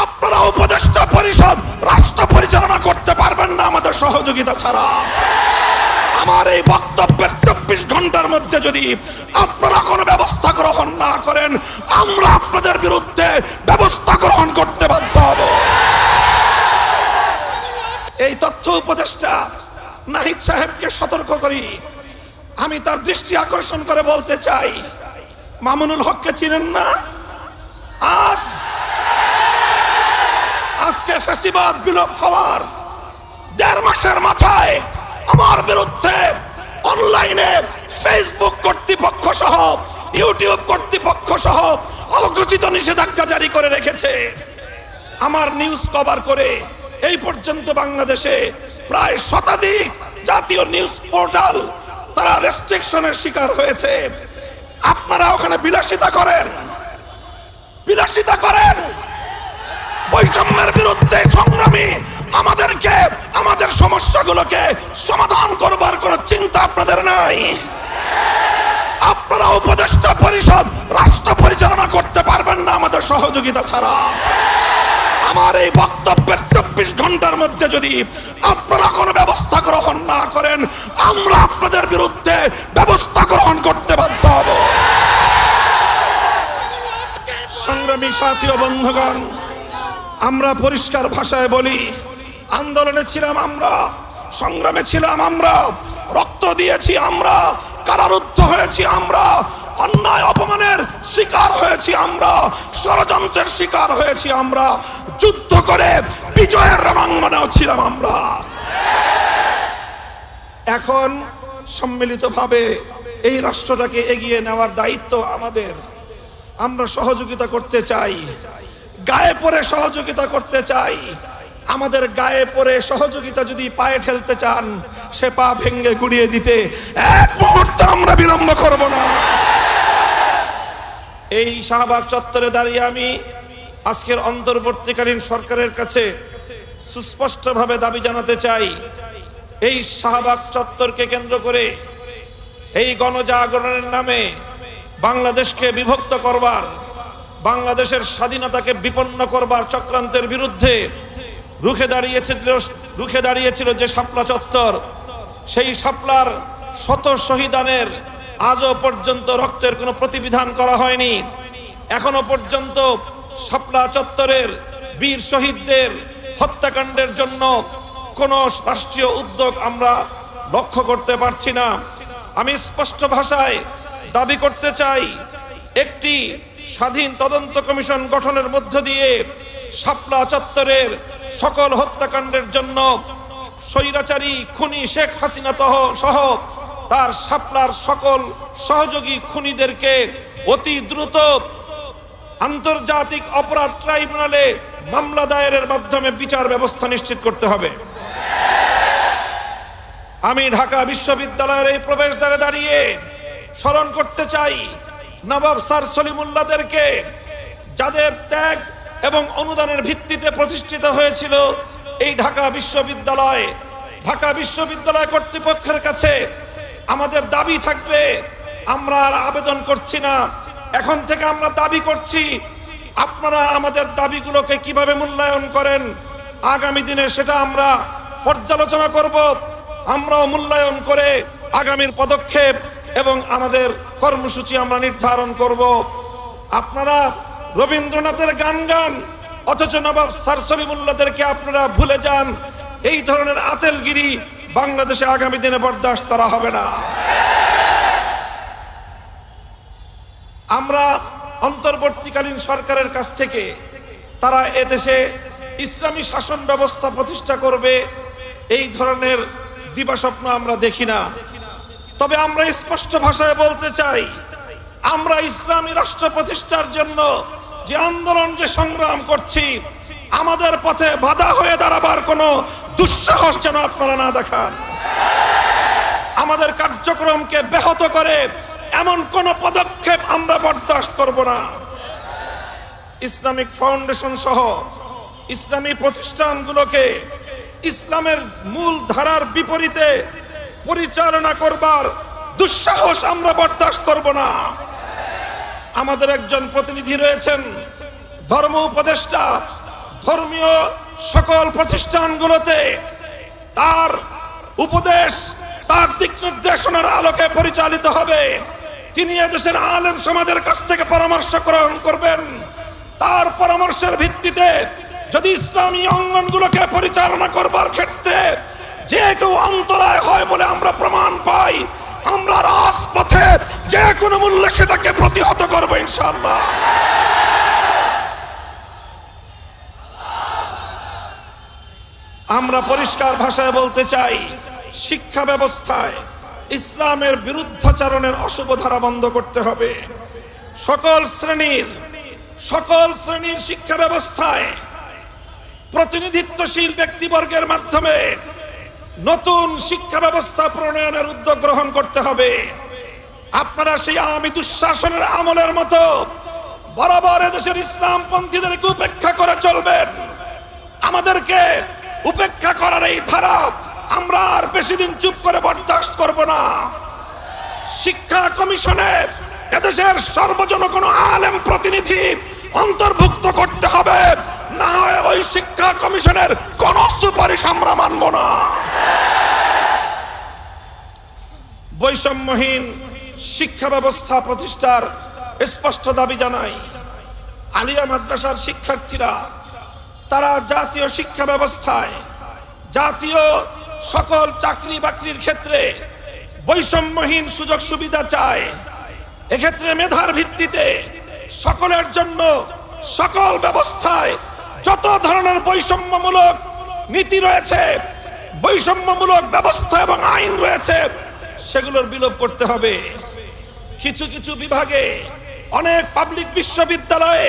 আপনারা উপদেষ্টা পরিষদ রাষ্ট্র পরিচালনা করতে পারবেন না আমাদের সহযোগিতা ছাড়া। আমার এই বক্তব্যের 24 ঘন্টার মধ্যে যদি আপনারা কোনো ব্যবস্থা গ্রহণ না করেন, আমরা আপনাদের বিরুদ্ধে ব্যবস্থা গ্রহণ করতে বাধ্য হব। এই তথ্য উপদেষ্টা নাহিদ সাহেবকে সতর্ক করি, আমি তার দৃষ্টি আকর্ষণ করে বলতে চাই, মামুনুল হককে চিনেন না? আজকে ফ্যাসিবাদ বিলোপ হওয়ার 1.5 মাসের মাথায় আমার বিরুদ্ধে অনলাইনে ফেসবুক কর্তৃপক্ষ সহ ইউটিউব কর্তৃপক্ষ সহ অঘোষিত নিষেধাজ্ঞা জারি করে রেখেছে। আমার নিউজ কভার করে এই পর্যন্ত বাংলাদেশে প্রায় শতাধিক জাতীয় নিউজ পোর্টাল তারা রেস্ট্রিকশনের শিকার হয়েছে। আপনারা ওখানে বিলাসিতা করেন, বৈষম্যের বিরুদ্ধে সংগ্রামী আমাদেরকে আমাদের সমস্যাগুলোকে সমাধান করবার কোনো চিন্তা আপনাদের নাই। আপনারা উপদেষ্টা পরিষদ রাষ্ট্র পরিচালনা করতে পারবেন না আমাদের সহযোগিতা ছাড়া। আমার এই বক্তব্যের 24 ঘন্টার মধ্যে যদি আপনারা কোনো ব্যবস্থা গ্রহণ না করেন, আমরা আপনাদের বিরুদ্ধে ব্যবস্থা গ্রহণ করতে বাধ্য হব। সংগ্রামী সাথী ও বন্ধুগণ, আমরা পরিষ্কার ভাষায় বলি, আন্দোলনে ছিলাম আমরা, সংগ্রামে ছিলাম আমরা, রক্ত দিয়েছি আমরা, কারারুদ্ধ হয়েছি আমরা, অন্যায় অপমানের শিকার হয়েছি আমরা, ষড়যন্ত্রের শিকার হয়েছি আমরা, যুদ্ধ করে বিজয়ের রণাঙ্গনেও ছিলাম আমরা। এখন সম্মিলিতভাবে এই রাষ্ট্রটাকে এগিয়ে নেওয়ার দায়িত্ব আমাদের। আমরা সহযোগিতা করতে চাই, গায়ে পড়ে সহযোগিতা করতে চাই। আমাদের গায়ে পড়ে সহযোগিতা যদি পায়ে ঠেলতে চান, সে পা ভেঙে গুড়িয়ে দিতে এক মুহূর্ত আমরা বিলম্ব করব না। এই শাহবাগ চত্বরে দাঁড়িয়ে আমি আজকের অন্তর্বর্তীকালীন সরকারের কাছে সুস্পষ্টভাবে দাবি জানাতে চাই, এই শাহবাগ চত্বরকে কেন্দ্র করে এই গণজাগরণের নামে বাংলাদেশকে বিভক্ত করবার, বাংলাদেশের স্বাধীনতাকে বিপন্ন করবার চক্রান্তের বিরুদ্ধে রুখে দাঁড়িয়েছিল যে শাপলা চত্বর, সেই শাপলার শত শহীদানের আজও পর্যন্ত রক্তের কোনো প্রতিবিধান করা হয়নি। এখনো পর্যন্ত শাপলা চত্বরের বীর শহীদদের হত্যাকাণ্ডের জন্য কোনো রাষ্ট্রীয় উদ্যোগ আমরা লক্ষ্য করতে পারছি না। আমি স্পষ্ট ভাষায় দাবি করতে চাই, একটি স্বাধীন তদন্ত কমিশন গঠনের মধ্য দিয়ে শাপলা চত্বরের সকল হত্যাকাণ্ডের জন্য স্বৈরাচারী খুনি শেখ হাসিনা সহ তার শাপলার সকল সহযোগী খুনিদেরকে অতি দ্রুত আন্তর্জাতিক অপরাধ ট্রাইব্যুনালে মামলা দায়েরের মাধ্যমে বিচার ব্যবস্থা নিশ্চিত করতে হবে। আমি ঢাকা বিশ্ববিদ্যালয়ের এই প্রবেশদ্বারে দাঁড়িয়ে স্মরণ করতে চাই নবাব স্যার সলিমুল্লাহদেরকে, যাদের ত্যাগ এবং অনুদানের ভিত্তিতে প্রতিষ্ঠিত হয়েছিল এই ঢাকা বিশ্ববিদ্যালয়। ঢাকা বিশ্ববিদ্যালয় কর্তৃপক্ষের কাছে আমাদের দাবি থাকবে, আমরা আর আবেদন করছি না, এখন থেকে আমরা দাবি করছি, আপনারা আমাদের দাবিগুলোকে কিভাবে মূল্যায়ন করেন আগামী দিনে সেটা আমরা পর্যালোচনা করব। আমরাও মূল্যায়ন করে আগামীর পদক্ষেপ এবং আমাদের কর্মসূচি আমরা নির্ধারণ করব। আপনারা রবীন্দ্রনাথের গান অথচ নবাব স্যার সলিমুল্লাহদেরকে আপনারা ভুলে যান, এই ধরনের আতেলগিরি বাংলাদেশে আগামী দিনে বরদাস্ত করা হবে না। আমরা অন্তর্বর্তীকালীন সরকারের কাছ থেকে তারা এদেশে ইসলামী শাসন ব্যবস্থা প্রতিষ্ঠা করবে এই ধরনের দিবাস্বপ্ন আমরা দেখি না। তবে আমরা স্পষ্ট ভাষায় বলতে চাই, আমরা ইসলামী রাষ্ট্র প্রতিষ্ঠার জন্য যে আন্দোলন, যে সংগ্রাম করছি, আমাদের পথে বাধা হয়ে দাঁড়াবার কোনো দুঃসাহস যেন আপনারা না দেখান। আমাদের কার্যক্রমকে ব্যাহত করে এমন কোন পদক্ষেপ আমরা বরদাস্ত করব না। ইসলামিক ফাউন্ডেশন সহ ইসলামী প্রতিষ্ঠানগুলোকে ইসলামের মূল ধারার বিপরীতে পরিচালনা করবার দুঃসাহস আমরা বরদাস্ত করব না। আমাদের একজন প্রতিনিধি রয়েছেন, ধর্ম উপদেষ্টা, ধর্মীয় সকল প্রতিষ্ঠানগুলোতে তার উপদেশ, তার দিক নির্দেশনার আলোকে পরিচালিত হবে। তিনি এদেশের আলেম সমাজের কাছ থেকে পরামর্শ গ্রহণ করবেন। তার পরামর্শের ভিত্তিতে যদি ইসলামী অঙ্গনগুলোকে পরিচালনা করবার ক্ষেত্রে যে কেউ অন্তরায় হয় বলে আমরা প্রমাণ পাই, আমরা রাজপথে যে কোনো মূল্যে সেটাকে প্রতিহত করব ইনশাআল্লাহ। আমরা পরিষ্কার ভাষায় বলতে চাই, শিক্ষা ব্যবস্থায় ইসলামের বিরুদ্ধাচরণের অশুভ ধারা বন্ধ করতে হবে। সকল শ্রেণীর শিক্ষা ব্যবস্থায় প্রতিনিধিত্বশীল ব্যক্তিবর্গের মাধ্যমে নতুন শিক্ষা ব্যবস্থা প্রণয়নের উদ্যোগ গ্রহণ করতে হবে। আপনারা সেই আওয়ামী দুঃশাসনের আমলের মতো বরাবর এদেশের ইসলামপন্থীদেরকে উপেক্ষা করে চলবেন। আমাদেরকে উপেক্ষা করার এই ধারা আমরা আর বেশি দিন চুপ করে বরদাস্ত করব না। শিক্ষা কমিশনে এদেশের সর্বজন কোনো আলেম প্রতিনিধি অন্তর্ভুক্ত করতে হবে, না হয় ওই শিক্ষা কমিশনের কোন সুপারিশ আমরা মানব না। বৈষম্যহীন শিক্ষা ব্যবস্থা প্রতিষ্ঠার স্পষ্ট দাবি জানাই। আলিয়া মাদ্রাসার শিক্ষার্থীরা তারা জাতীয় শিক্ষা ব্যবস্থায় জাতীয় সকল চাকরি বাকরির ক্ষেত্রে বৈষম্যহীন সুযোগ সুবিধা চায়। এক্ষেত্রে মেধার ভিত্তিতে সকলের জন্য সকল ব্যবস্থায় যত ধরনের বৈষম্যমূলক নীতি রয়েছে, বৈষম্যমূলক ব্যবস্থা এবং আইন রয়েছে, সেগুলোর বিলোপ করতে হবে। কিছু কিছু বিভাগে, অনেক পাবলিক বিশ্ববিদ্যালয়ে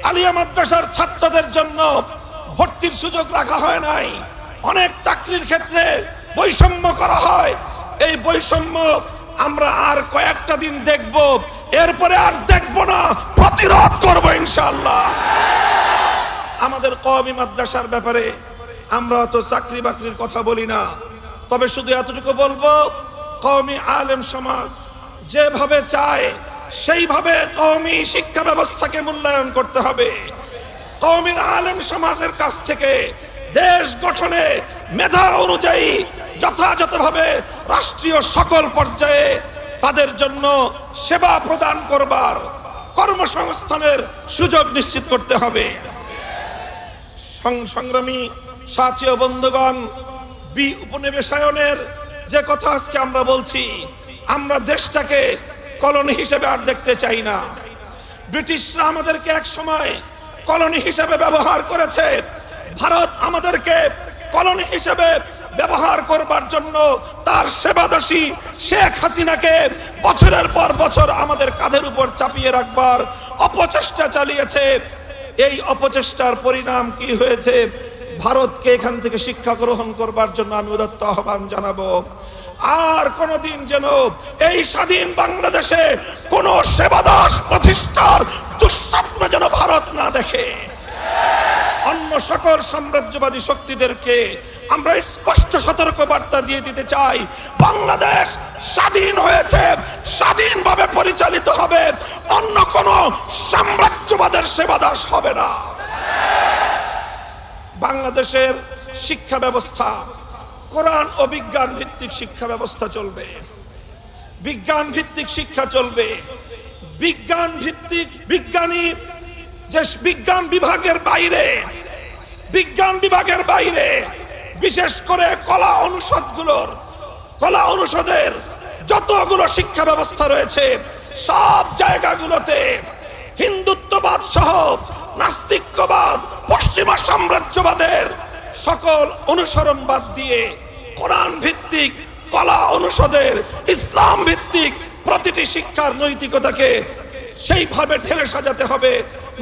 আলিয়া মাদ্রাসার ছাত্রদের জন্য ভর্তির সুযোগ রাখা হয় নাই। অনেক চাকরির ক্ষেত্রে বৈষম্য করা হয়। এই বৈষম্য আমরা আর কয়েকটা দিন দেখব, এরপরে আর দেখব না, প্রতিরোধ করব ইনশাআল্লাহ। আমাদের কওমি মাদ্রাসার ব্যাপারে আমরা তো চাকরি বাকরির কথা বলি না, তবে শুধু এতটুকু বলবো, কওমি আলেম সমাজ যেভাবে চায় সেইভাবে কওমি শিক্ষা ব্যবস্থাকে মূল্যায়ন করতে হবে। কওমির আলেম সমাজের কাছ থেকে দেশ গঠনে মেধা অনুযায়ী যথাযথভাবে রাষ্ট্রীয় সকল পর্যায়ে তাদের জন্য সেবা প্রদান করবার, কর্মসংস্থানের সুযোগ নিশ্চিত করতে হবে। সংগ্রামী সাথী ও বন্ধুগণ, উপনিবেশায়নের যে কথা আজকে আমরা বলছি, আমরা দেশটাকে কলোনি হিসেবে আর দেখতে চাই না। ব্রিটিশরা আমাদেরকে এক সময় কলোনি হিসেবে ব্যবহার করেছে। ভারত আমাদেরকে কলোনি হিসেবে ব্যবহার করবার জন্য তার সেবাদাসী শেখ হাসিনাকে বছরের পর বছর আমাদের কাঁধের উপর চাপিয়ে রাখবার অপচেষ্টা চালিয়েছে। এই অপচেষ্টার পরিণাম কি হয়েছে? ভারতকে এখান থেকে শিক্ষা গ্রহণ করবার জন্য আমি উদাত্ত আহ্বান জানাবো। আর কোনদিন যেন এই স্বাধীন বাংলাদেশে কোন সেবাদাস প্রতিষ্ঠার দুঃস্বপ্ন যেন ভারত না দেখে। অন্য সকল সাম্রাজ্যবাদী শক্তিদেরকে আমরা স্পষ্ট সতর্ক বার্তা দিয়ে দিতে চাই, বাংলাদেশ স্বাধীন হয়েছে, স্বাধীনভাবে পরিচালিত হবে, অন্য কোন সাম্রাজ্যবাদের সেবাদাস হবে না। বাংলাদেশের শিক্ষা ব্যবস্থা কোরআন ও বিজ্ঞান ভিত্তিক শিক্ষা ব্যবস্থা চলবে, বিজ্ঞান ভিত্তিক শিক্ষা চলবে। বিজ্ঞান ভিত্তিক বিজ্ঞানী যে বিজ্ঞান বিভাগের বাইরে বিশেষ করে কলা অনুষদের যতগুলো শিক্ষা ব্যবস্থা রয়েছে, সব জায়গাগুলোতে হিন্দুত্ববাদ সহ নাস্তিক্যবাদ, পশ্চিমা সাম্রাজ্যবাদের সকল অনুসরণ বাদ দিয়ে কোরআন ভিত্তিক, কলা অনুষদের ইসলাম ভিত্তিক প্রতিটি শিক্ষার নৈতিকতাকে সেইভাবে ঢেলে সাজাতে হবে।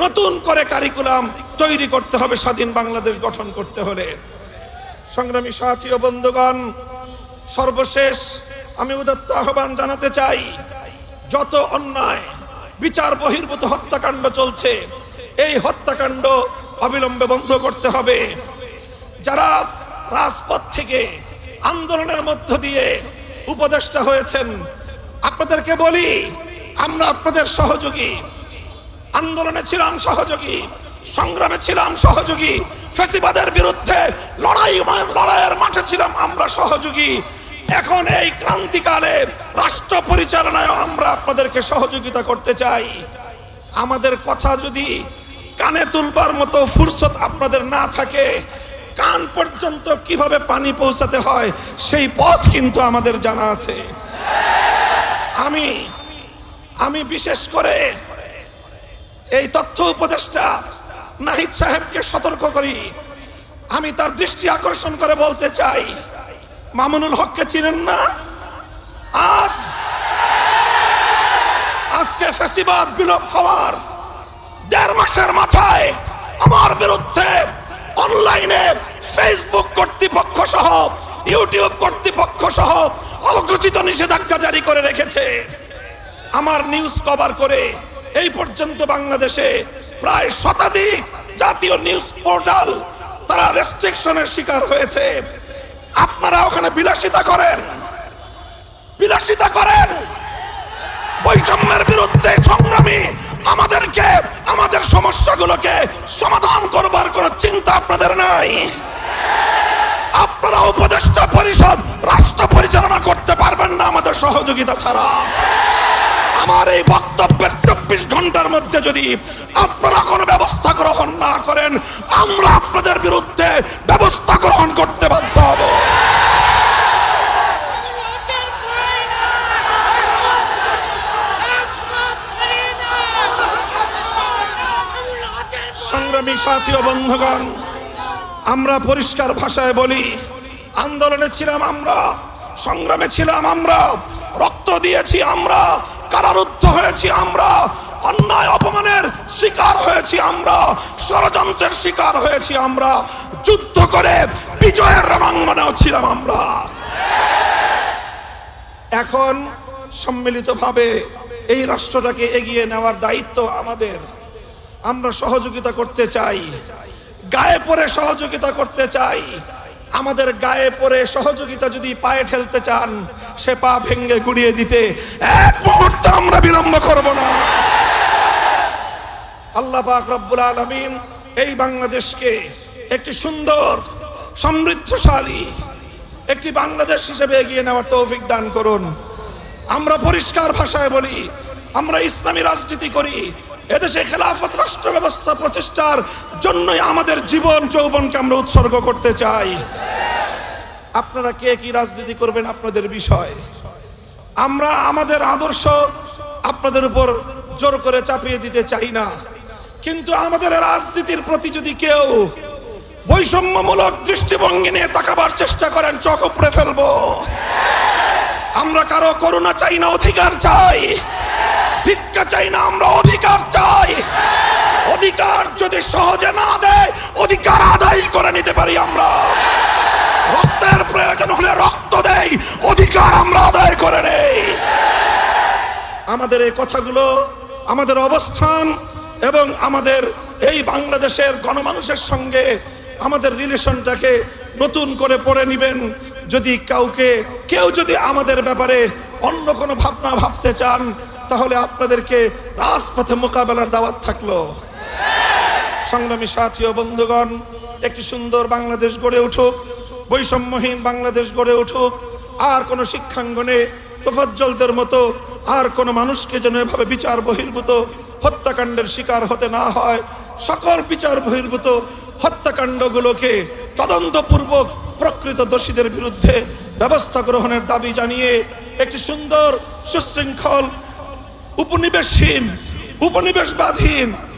নতুন করে কারিকুলাম তৈরি করতে হবে স্বাধীন বাংলাদেশ গঠন করতে হলে। সংগ্রামী সাথী ও বন্ধুগণ, সর্বশেষ আমি উদাত্ত আহ্বান জানাতে চাই, যত অন্যায় বিচার বহির্ভূত হত্যাকাণ্ড চলছে, এই হত্যাকাণ্ড অবিলম্বে বন্ধ করতে হবে। যারা রাজপথ থেকে আন্দোলনের মধ্য দিয়ে উপদেষ্টা হয়েছেন, আপনাদেরকে বলি, আমরা আপনাদের সহযোগী, আন্দোলনে ছিলাম সহযোগী, সংগ্রামে ছিলাম সহযোগী, ফ্যাসিবাদের বিরুদ্ধে লড়াইয়ের মাঠে ছিলাম আমরা সহযোগী। এখন এই ক্রান্তিকালে রাষ্ট্র পরিচালনায় আমরা আপনাদেরকে সহযোগিতা করতে চাই। আমাদের কথা যদি কানে তুলবার মতো ফুরসত আপনাদের না থাকে, কান পর্যন্ত কিভাবে পানি পৌঁছাতে হয় সেই পথ কিন্তু আমাদের জানা আছে। আমি বিশেষ করে এই তথ্য উপদেষ্টা নাহিদ সাহেবকে সতর্ক করি। আমি তার দৃষ্টি আকর্ষণ করে বলতে চাই, মামুনুল হককে চিনেন না? আজকে ফ্যাসিবাদ বিলোপ হওয়ার 1.5 মাসের মাথায় আমার বিরুদ্ধে অনলাইনে ফেসবুক কর্তৃপক্ষ সহ ইউটিউব কর্তৃপক্ষ সহ অঘোষিত নিষেধাজ্ঞা জারি করে রেখেছে। আমার নিউজ কভার করে এই পর্যন্ত বাংলাদেশে প্রায় শতাধিক জাতীয় নিউজ পোর্টাল তারা রেস্ট্রিকশনের শিকার হয়েছে। আপনারা ওখানে বিলাসিতা করেন। বৈষম্যের বিরুদ্ধে সংগ্রামী আমাদেরকে আমাদের সমস্যাগুলোকে সমাধান করবার কোনো চিন্তা আপনাদের নাই। আপনারা উপদেষ্টা পরিষদ রাষ্ট্র পরিচালনা করতে পারবেন না আমাদের সহযোগিতা ছাড়া। আমার এই বক্তব্যের 24 ঘন্টার মধ্যে যদি আপনারা কোনো ব্যবস্থা গ্রহণ না করেন, আমরা আপনাদের বিরুদ্ধে ব্যবস্থা গ্রহণ করতে বাধ্য হব। সংগ্রামী সাথী ও বন্ধুগণ, আমরা পরিষ্কার ভাষায় বলি, আন্দোলনে ছিলাম আমরা, সংগ্রামে ছিলাম আমরা, রক্ত দিয়েছি আমরা, কারারুদ্ধ হয়েছি আমরা, অন্যায় অপমানের শিকার হয়েছি আমরা, ষড়যন্ত্রের শিকার হয়েছি আমরা, যুদ্ধ করে বিজয়ের রণাঙ্গনেও ছিলাম আমরা। এখন সম্মিলিতভাবে এই রাষ্ট্রটাকে এগিয়ে নেওয়ার দায়িত্ব আমাদের। আমরা সহযোগিতা করতে চাই, গায়ে পড়ে সহযোগিতা করতে চাই। আমাদের গায়ে পড়ে সহযোগিতা যদি পায়ে ঠেলতে চান, সে পা ভেঙে গুড়িয়ে দিতে এক মুহূর্ত আমরা বিলম্ব করব না। আল্লাহ পাক রব্বুল আলামিন এই বাংলাদেশকে একটি সুন্দর সমৃদ্ধশালী একটি বাংলাদেশ হিসেবে এগিয়ে নেওয়ার তৌফিক দান করুন। আমরা পরিষ্কার ভাষায় বলি, আমরা ইসলামী রাজনীতি করি। এদেশে খেলাফত রাষ্ট্র ব্যবস্থা প্রতিষ্ঠার জন্যই আমাদের জীবন যৌবনকে আমরা উৎসর্গ করতে চাই। আপনারা কে কি রাজনীতি করবেন আপনাদের বিষয়। আমরা আমাদের আদর্শ আপনাদের উপর জোর করে চাপিয়ে দিতে চাই না, কিন্তু আমাদের রাজনীতির প্রতি যদি কেউ বৈষম্যমূলক দৃষ্টিভঙ্গি নিয়ে তাকাবার চেষ্টা করেন, চোখ উপড়ে ফেলবো। আমরা কারো করুণা চাই না, অধিকার চাই। ভিক্ষা চাই না, আমরা অধিকার চাই। অধিকার যদি সহজে না দেয়, অধিকার আদায় করে নিতে পারি আমরা। রক্তের প্রয়োজন হলে রক্ত দেই, অধিকার আমরা আদায় করে নেই। আমাদের এই কথাগুলো, আমাদের অবস্থান এবং আমাদের এই বাংলাদেশের গণমানুষের সঙ্গে আমাদের রিলেশনটাকে নতুন করে পড়ে নেবেন। যদি কেউ যদি আমাদের ব্যাপারে অন্য কোনো ভাবনা ভাবতে চান, তাহলে আপনাদেরকে রাজপথে মোকাবেলার দাওয়াত থাকলো। সংগ্রামী সাথী ও বন্ধুগণ, একটি সুন্দর বাংলাদেশ গড়ে উঠুক, বৈষম্যহীন বাংলাদেশ গড়ে উঠুক। আর কোনো শিক্ষাঙ্গনে তোফাজ্জলদের মতো আর কোনো মানুষকে যেন এভাবে বিচার বহির্ভূত হত্যাকাণ্ডের শিকার হতে না হয়। সকল বিচার বহির্ভূত হত্যাকাণ্ডগুলোকে তদন্তপূর্বক প্রকৃত দোষীদের বিরুদ্ধে ব্যবস্থা গ্রহণের দাবি জানিয়ে একটি সুন্দর সুশৃঙ্খল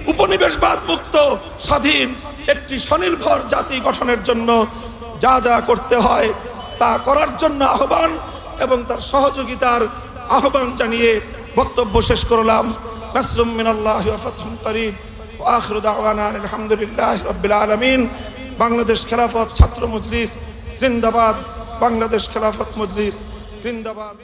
উপনিবেশবাদ মুক্ত স্বাধীন একটি স্বনির্ভর জাতি গঠনের জন্য যা যা করতে হয় তা করার জন্য আহ্বান এবং তার সহযোগিতার আহ্বান জানিয়ে বক্তব্য শেষ করলাম। নাসরুম মিনাল্লাহি ওয়া ফাতহুন করিব ওয়া আখিরু দাওয়ানা আলহামদুলিল্লাহি রাব্বিল আলামিন। বাংলাদেশ খেলাফত ছাত্র মজলিস জিন্দাবাদ। বাংলাদেশ খেলাফত মজলিস জিন্দাবাদ।